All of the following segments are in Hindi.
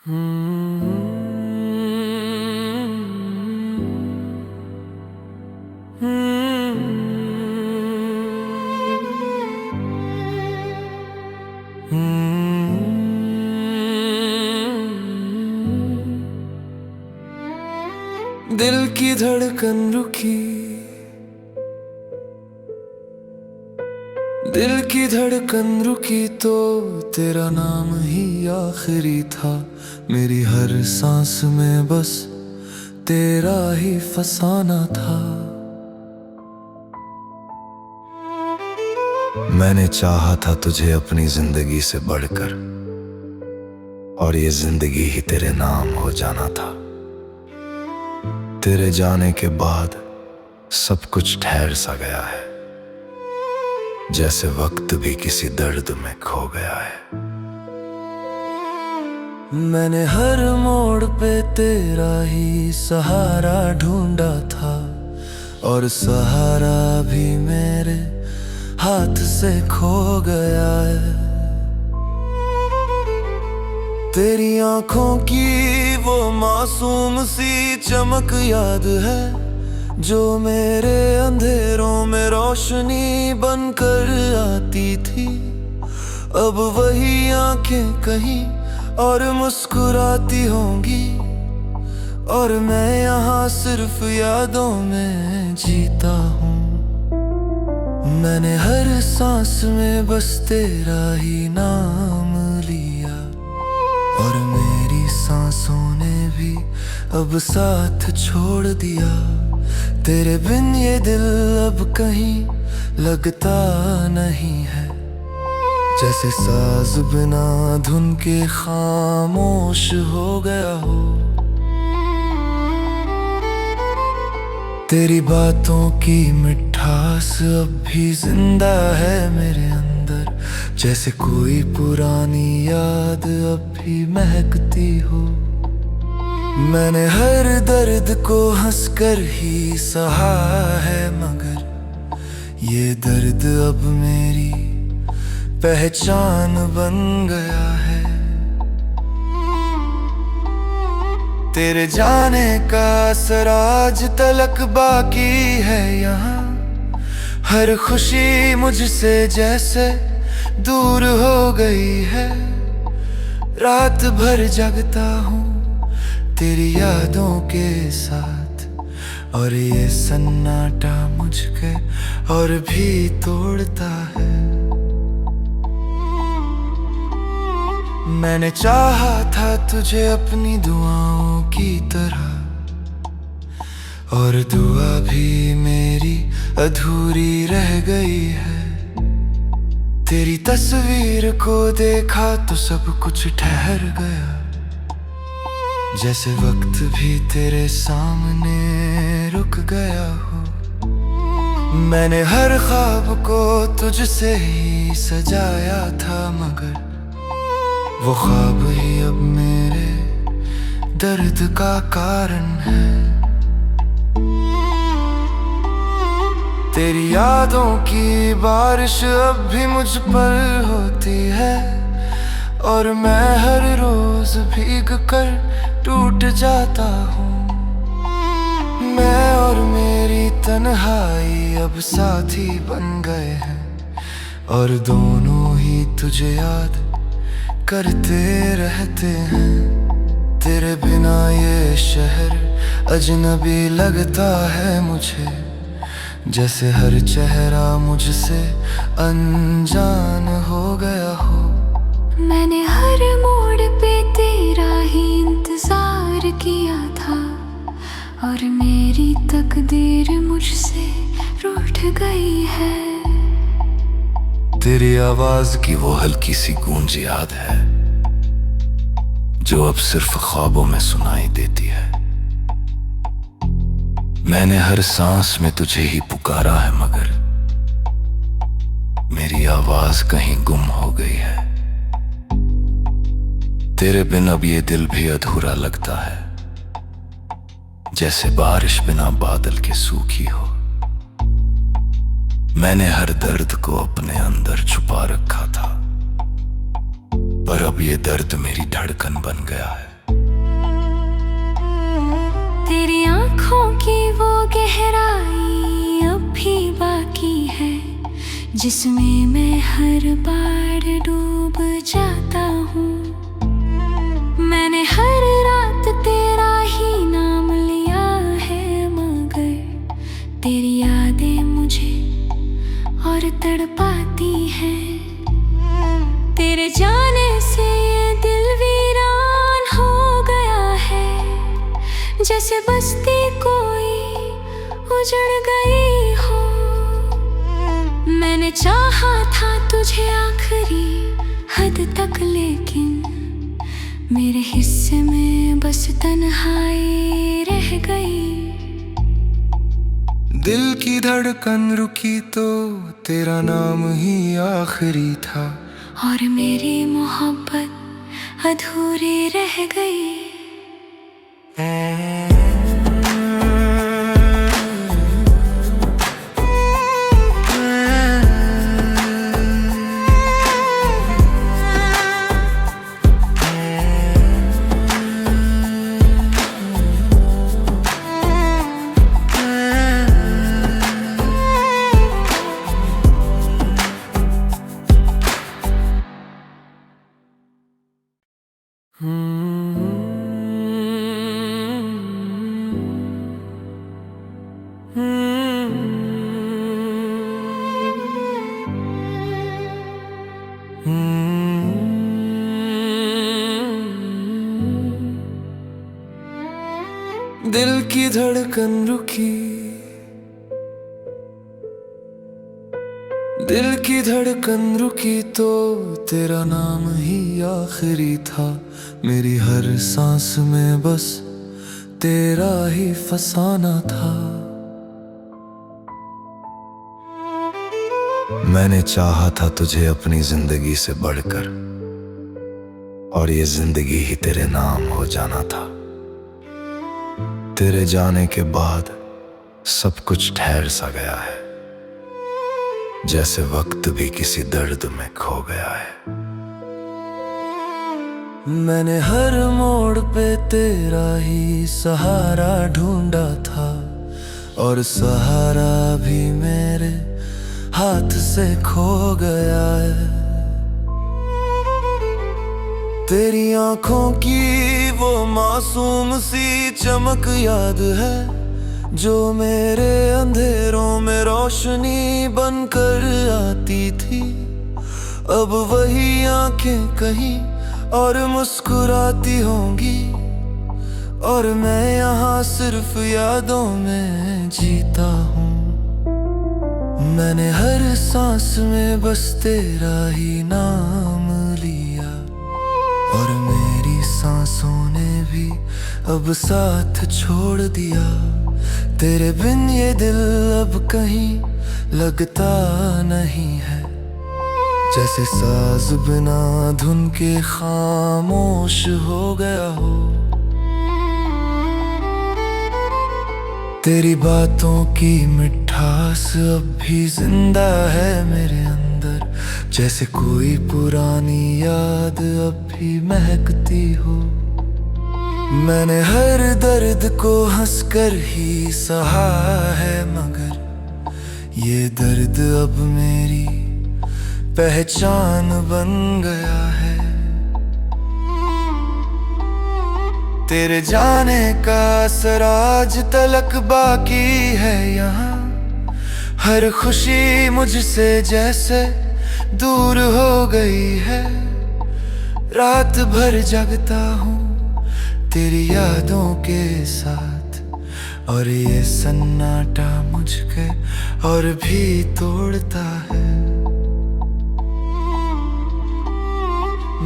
हम्म। दिल की धड़कन रुकी, दिल की धड़कन रुकी तो तेरा नाम ही आखिरी था। मेरी हर सांस में बस तेरा ही फसाना था। मैंने चाहा था तुझे अपनी जिंदगी से बढ़कर, और ये जिंदगी ही तेरे नाम हो जाना था। तेरे जाने के बाद सब कुछ ठहर सा गया है, जैसे वक्त भी किसी दर्द में खो गया है। मैंने हर मोड़ पे तेरा ही सहारा ढूंढा था, और सहारा भी मेरे हाथ से खो गया है। तेरी आंखों की वो मासूम सी चमक याद है, जो मेरे अंधेरों में रोशनी बनकर आती थी। अब वही आंखें कहीं और मुस्कुराती होंगी, और मैं यहाँ सिर्फ यादों में जीता हूँ। मैंने हर सांस में बस तेरा ही नाम लिया, और मेरी सांसों ने भी अब साथ छोड़ दिया। तेरे बिन ये दिल अब कहीं लगता नहीं है, जैसे साज बिना धुन के खामोश हो गया हो। तेरी बातों की मिठास अब भी जिंदा है मेरे अंदर, जैसे कोई पुरानी याद अब भी महकती हो। मैंने हर दर्द को हंसकर ही सहा है, मगर ये दर्द अब मेरी पहचान बन गया है। तेरे जाने का असर आज तलक बाकी है यहाँ। हर खुशी मुझसे जैसे दूर हो गई है। रात भर जगता हूँ तेरी यादों के साथ, और ये सन्नाटा मुझके और भी तोड़ता है। मैंने चाहा था तुझे अपनी दुआओं की तरह, और दुआ भी मेरी अधूरी रह गई है। तेरी तस्वीर को देखा तो सब कुछ ठहर गया, जैसे वक्त भी तेरे सामने रुक गया हो। मैंने हर ख्वाब को तुझसे ही सजाया था, मगर वो ख्वाब ही अब मेरे दर्द का कारण है। तेरी यादों की बारिश अब भी मुझ पर होती है, और मैं हर रोज भीग कर टूट जाता हूँ। मैं और मेरी तन्हाई अब साथी बन गए हैं, और दोनों ही तुझे याद करते रहते हैं। तेरे बिना ये शहर अजनबी लगता है मुझे, जैसे हर चेहरा मुझसे अनजान हो गया हो। मैंने हर मोड़ पे तेरा ही इंतजार किया था, और मेरी तकदीर मुझसे रूठ गई है। तेरी आवाज की वो हल्की सी गूंज याद है, जो अब सिर्फ ख्वाबों में सुनाई देती है। मैंने हर सांस में तुझे ही पुकारा है, मगर मेरी आवाज कहीं गुम हो गई है। तेरे बिन अब ये दिल भी अधूरा लगता है, जैसे बारिश बिना बादल के सूखी हो। मैंने हर दर्द को अपने अंदर छुपा रखा था, पर अब ये दर्द मेरी धड़कन बन गया है। आँखों की वो गहराई अब भी बाकी है, जिसमें मैं हर बार डूब जाता हूँ। मैंने हर रात तेरा ही नाम लिया है, मगर तेरी यादें मुझे और तड़पाती हैं। तेरे जाने से ये दिल वीरान हो गया है, जैसे बस्ती कोई उजड़ गई हो। मैंने चाहा था तुझे आखिरी हद तक, लेकिन मेरे हिस्से में बस तन्हाई रह गई। दिल की धड़कन रुकी तो तेरा नाम ही आखिरी था, और मेरी मोहब्बत अधूरी रह गई। दिल की धड़कन रुकी, दिल की धड़कन रुकी तो तेरा नाम ही आखिरी था। मेरी हर सांस में बस तेरा ही फसाना था। मैंने चाहा था तुझे अपनी जिंदगी से बढ़कर, और ये जिंदगी ही तेरे नाम हो जाना था। तेरे जाने के बाद सब कुछ ठहर सा गया है, जैसे वक्त भी किसी दर्द में खो गया है। मैंने हर मोड़ पे तेरा ही सहारा ढूंढा था, और सहारा भी मेरे हाथ से खो गया है। तेरी आंखों की वो मासूम सी चमक याद है, जो मेरे अंधेरों में रोशनी बनकर आती थी। अब वही आंखें कहीं और मुस्कुराती होंगी, और मैं यहाँ सिर्फ यादों में जीता हूँ। मैंने हर सांस में बस तेरा ही नाम लिया, और मेरी सांसों ने भी अब साथ छोड़ दिया। तेरे बिन ये दिल अब कहीं लगता नहीं है, जैसे साज बिना धुन के खामोश हो गया हो। तेरी बातों की मिठास अब भी जिंदा है मेरे अंदर, जैसे कोई पुरानी याद अब भी महकती हो। मैंने हर दर्द को हंसकर ही सहा है, मगर ये दर्द अब मेरी पहचान बन गया है। तेरे जाने का असर आज तलक बाकी है यहाँ, हर खुशी मुझसे जैसे दूर हो गई है। रात भर जगता हूँ तेरी यादों के साथ, और ये सन्नाटा मुझके और भी तोड़ता है।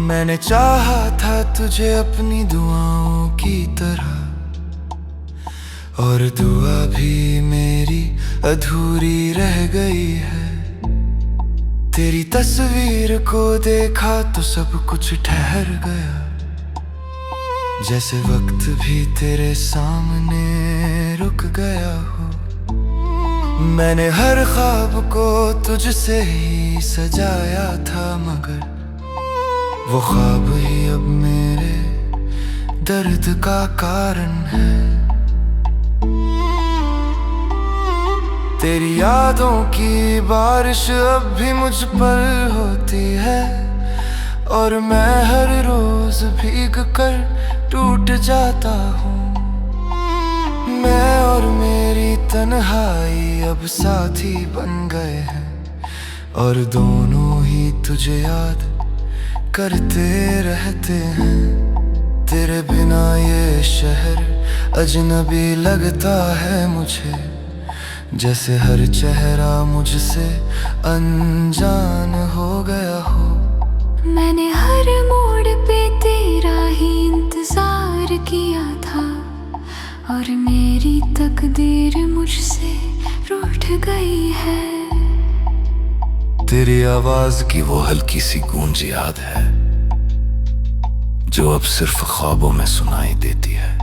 मैंने चाहा था तुझे अपनी दुआओं की तरह, और दुआ भी मेरी अधूरी रह गई है। तेरी तस्वीर को देखा तो सब कुछ ठहर गया, जैसे वक्त भी तेरे सामने रुक गया हो। मैंने हर ख्वाब को तुझसे ही सजाया था, मगर वो ख्वाब ही अब मेरे दर्द का कारण है। तेरी यादों की बारिश अब भी मुझ पर होती है, और मैं हर रोज भीग कर टूट जाता हूँ। मैं और मेरी तन्हाई अब साथी बन गए हैं, और दोनों ही तुझे याद करते रहते हैं। तेरे बिना ये शहर अजनबी लगता है मुझे, जैसे हर चेहरा मुझसे अनजान हो गया हो। मैंने हर मोड़ पे तेरा ही इंतजार किया था, और मेरी तकदीर मुझसे रूठ गई है। तेरी आवाज की वो हल्की सी गूंज याद है, जो अब सिर्फ ख्वाबों में सुनाई देती है।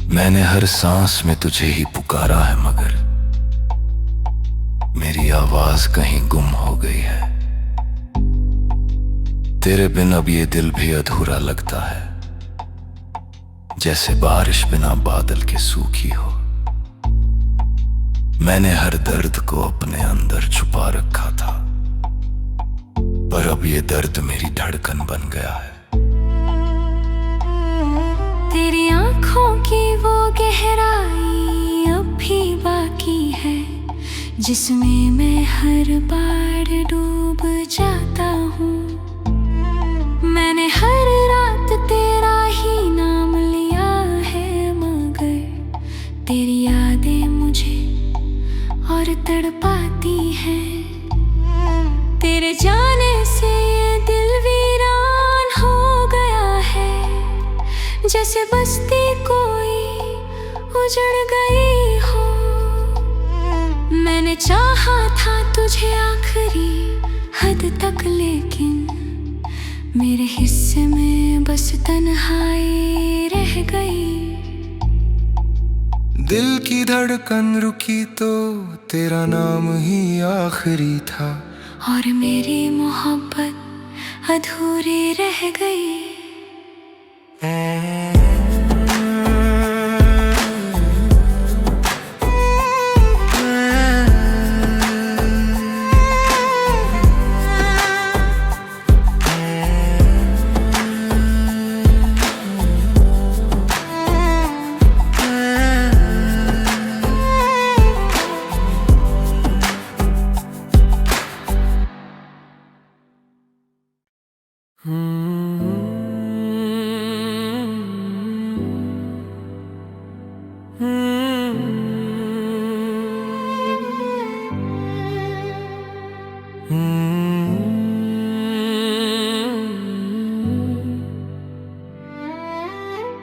मैंने हर सांस में तुझे ही पुकारा है, मगर मेरी आवाज कहीं गुम हो गई है। तेरे बिन अब ये दिल भी अधूरा लगता है, जैसे बारिश बिना बादल के सूखी हो। मैंने हर दर्द को अपने अंदर छुपा रखा था, पर अब ये दर्द मेरी धड़कन बन गया है। तेरी आंखों की वो गहराई अब भी बाकी है, जिसमें मैं हर बार डूब जाता हूँ। मैंने हर रात तेरा ही नाम लिया है, मगर तेरी यादें मुझे और तड़पाती हैं। तेरे जाने से ये दिल वीरान हो गया है, जैसे बस्ती कोई उजड़ गई हो। मैंने चाहा था तुझे आखिरी हद तक, लेकिन मेरे हिस्से में बस तन्हाई रह गई। दिल की धड़कन रुकी तो तेरा नाम ही आखिरी था, और मेरी मोहब्बत अधूरी रह गई।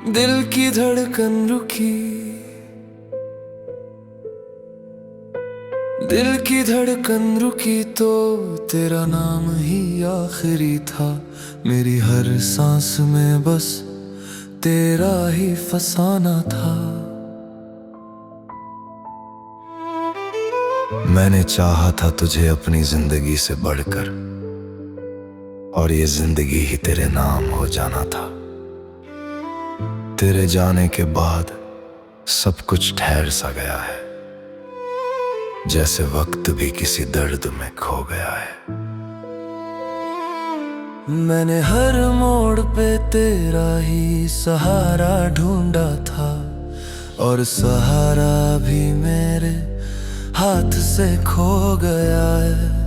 दिल की धड़कन रुकी, दिल की धड़कन रुकी तो तेरा नाम ही आखिरी था। मेरी हर सांस में बस तेरा ही फसाना था। मैंने चाहा था तुझे अपनी जिंदगी से बढ़कर, और ये जिंदगी ही तेरे नाम हो जाना था। तेरे जाने के बाद सब कुछ ठहर सा गया है, जैसे वक्त भी किसी दर्द में खो गया है। मैंने हर मोड़ पे तेरा ही सहारा ढूंढा था, और सहारा भी मेरे हाथ से खो गया है।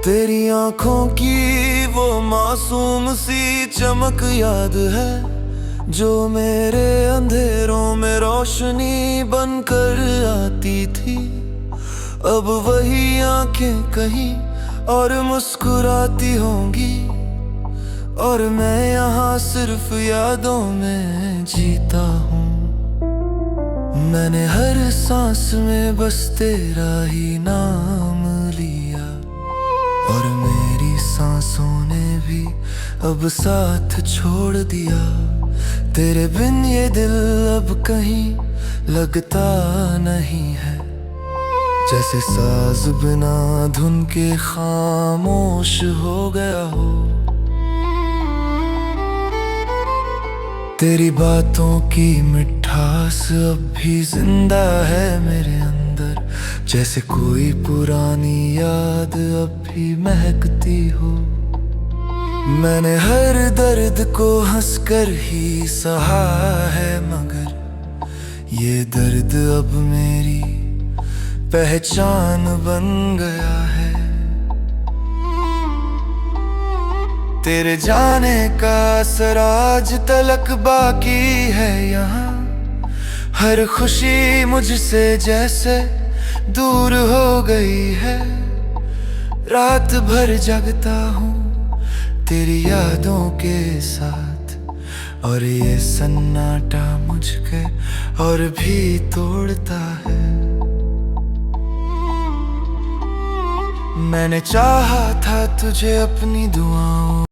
तेरी आंखों की वो मासूम सी चमक याद है, जो मेरे अंधेरों में रोशनी बनकर आती थी। अब वही आंखें कहीं और मुस्कुराती होंगी, और मैं यहाँ सिर्फ यादों में जीता हूँ। मैंने हर सांस में बस तेरा ही नाम लिया, और मेरी सांसों ने भी अब साथ छोड़ दिया। तेरे बिन ये दिल अब कहीं लगता नहीं है, जैसे साज बिना धुन के खामोश हो गया हो। तेरी बातों की मिठास अब भी जिंदा है मेरे अंदर, जैसे कोई पुरानी याद अब भी महकती हो। मैंने हर दर्द को हंसकर ही सहा है, मगर ये दर्द अब मेरी पहचान बन गया है। तेरे जाने का असर आज तलक बाकी है यहाँ, हर खुशी मुझसे जैसे दूर हो गई है। रात भर जगता हूँ तेरी यादों के साथ, और ये सन्नाटा मुझके और भी तोड़ता है। मैंने चाहा था तुझे अपनी दुआओं